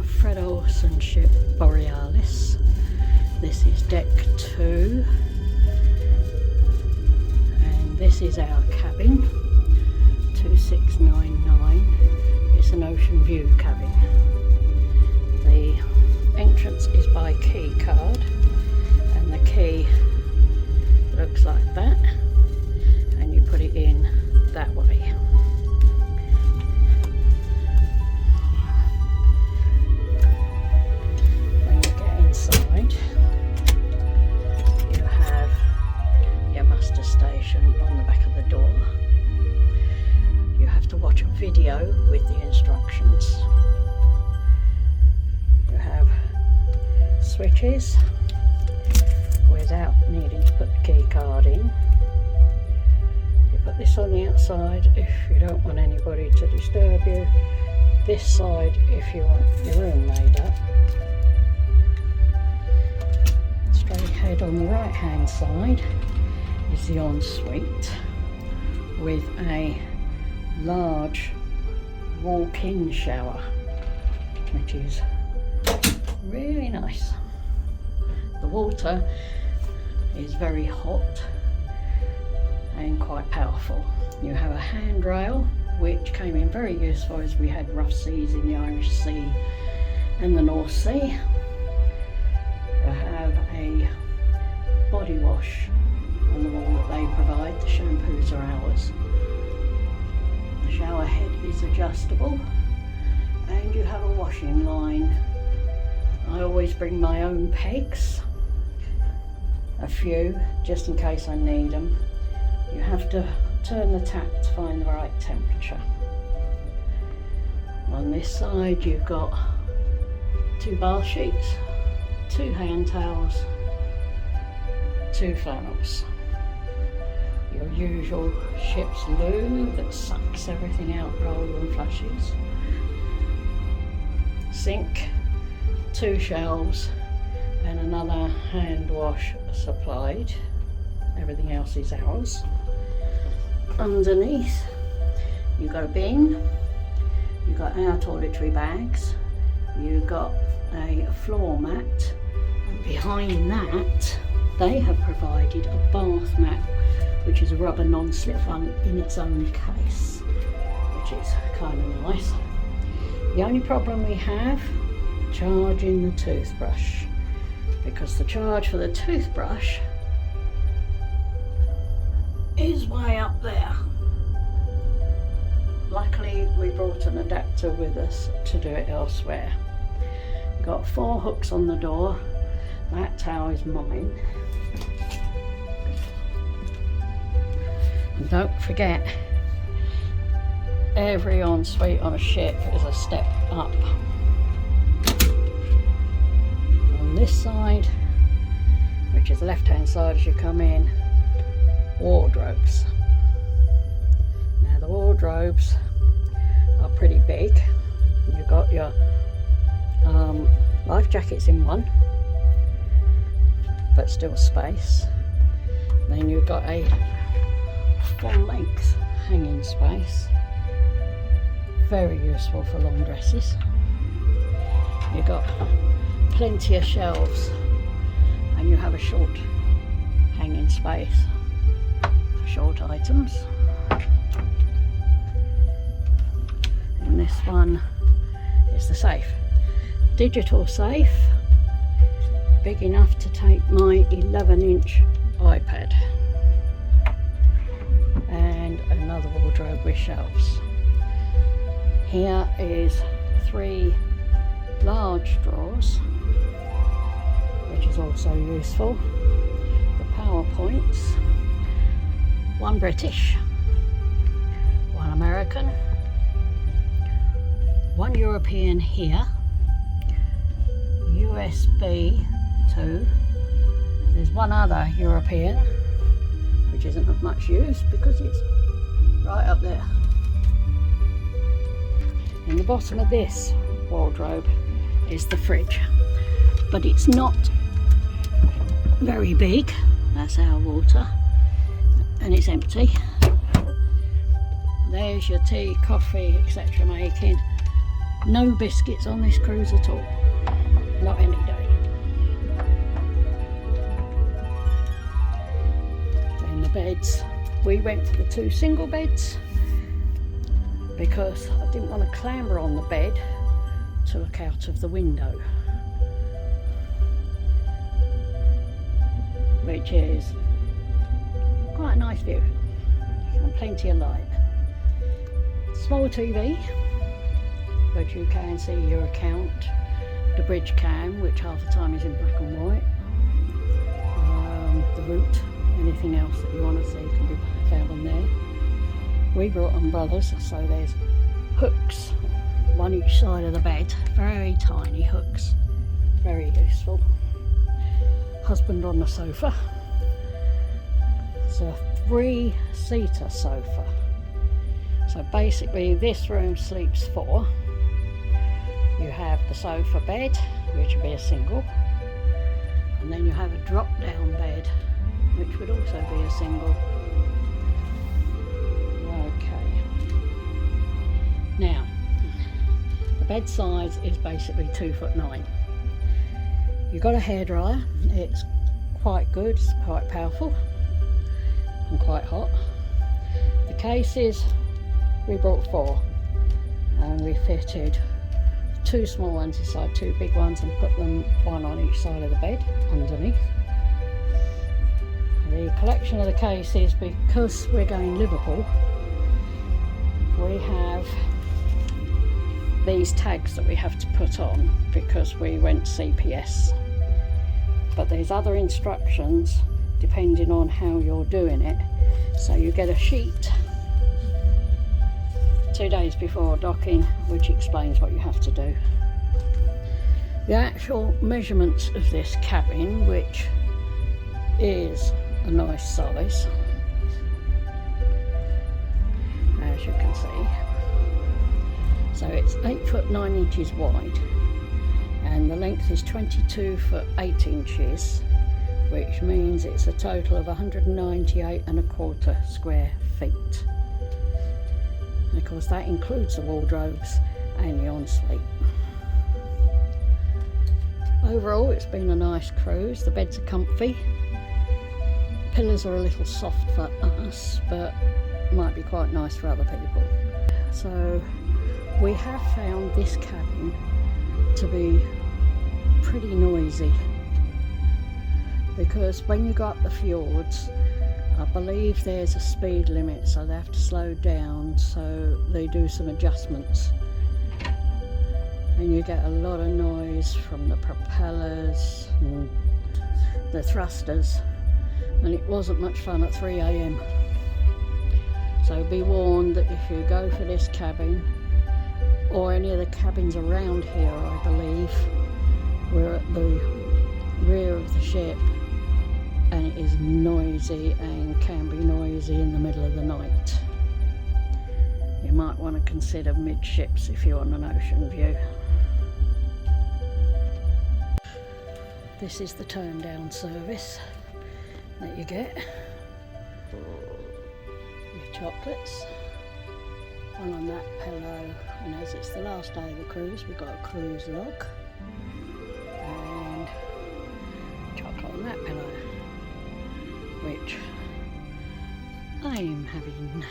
on Fred Olsen ship Borealis. This is deck 2 and this is our cabin, 2699. It's an ocean view cabin. The entrance is by key card and the key looks like that, and you put it in that way. When you get inside, you have your muster station on the back of the door. You have to watch a video with the instructions. You have switches without needing to put the key card in. You put this on the outside if you don't want anybody to disturb you. This side if you want your room made up. Straight ahead on the right hand side is the ensuite with a large walk-in shower, which is really nice. The water is very hot and quite powerful. You have a handrail which came in very useful as we had rough seas in the Irish Sea and the North Sea. You have a body wash on the wall that they provide. The shampoos are ours. The shower head is adjustable and you have a washing line. I always bring my own pegs, a few, just in case I need them. You have to turn the tap to find the right temperature. On this side you've got 2 bath sheets, 2 hand towels, 2 flannels. Your usual ship's loo that sucks everything out rather than flushes. Sink, 2 shelves and another hand wash supplied. Everything else is ours. Underneath you've got a bin, you've got our toiletry bags, you've got a floor mat, and behind that they have provided a bath mat which is a rubber non-slip one in its own case, which is kind of nice. The only problem we have, charging the toothbrush, because the charge for the toothbrush is way up there. Luckily we brought an adapter with us to do it elsewhere. We've got 4 hooks on the door. That towel is mine. And don't forget, every ensuite on a ship is a step up. On this side, which is the left hand side as you come in, wardrobes. Now the wardrobes are pretty big. You've got your life jackets in one, but still space. Then you've got a full length hanging space, very useful for long dresses. You've got plenty of shelves and you have a short hanging space for short items. And this one is the safe. Digital safe, big enough to take my 11-inch iPad. And another wardrobe with shelves. Here is 3 large drawers, which is also useful. The PowerPoints, 1 British, 1 American, 1 European here, USB 2, there's 1 other European which isn't of much use because it's right up there. In the bottom of this wardrobe is the fridge, but it's not very big. That's our water and it's empty. There's your tea, coffee, etc. making. No biscuits on this cruise at all. Not any day. Then the beds. We went for the 2 single beds because I didn't want to clamber on the bed to look out of the window, which is quite a nice view and plenty of light. Small TV, but you can see your account, the bridge cam, which half the time is in black and white, the route, anything else that you want to see can be found on there. We brought umbrellas, so there's hooks, one each side of the bed, very tiny hooks, very useful. Husband on the sofa. It's a 3-seater sofa. So basically this room sleeps 4. You have the sofa bed, which would be a single, and then you have a drop down bed, which would also be a single. Okay. Now, the bed size is basically 2'9". You've got a hairdryer, it's quite good, it's quite powerful and quite hot. The cases, we brought 4 and we fitted 2 small ones inside, 2 big ones, and put them one on each side of the bed underneath. The collection of the cases, because we're going Liverpool, we have these tags that we have to put on because we went CPS, but there's other instructions depending on how you're doing it. So you get a sheet 2 days before docking which explains what you have to do. The actual measurements of this cabin, which is a nice size, as you can see. So it's 8'9" wide and the length is 22'8", which means it's a total of 198¼ square feet. And of course that includes the wardrobes and the ensuite. Overall it's been a nice cruise. The beds are comfy. Pillows are a little soft for us, but might be quite nice for other people. So we have found this cabin to be pretty noisy, because when you go up the fjords, I believe there's a speed limit, so they have to slow down, so they do some adjustments, and you get a lot of noise from the propellers and the thrusters, and it wasn't much fun at 3 AM. So be warned that if you go for this cabin, or any of the cabins around here, I believe, we're at the rear of the ship, and it is noisy and can be noisy in the middle of the night. You might want to consider midships if you want an ocean view. This is the turn down service that you get. Your chocolates, one on that pillow, and as it's the last day of the cruise, we've got a cruise log and chocolate on that pillow, which I'm having.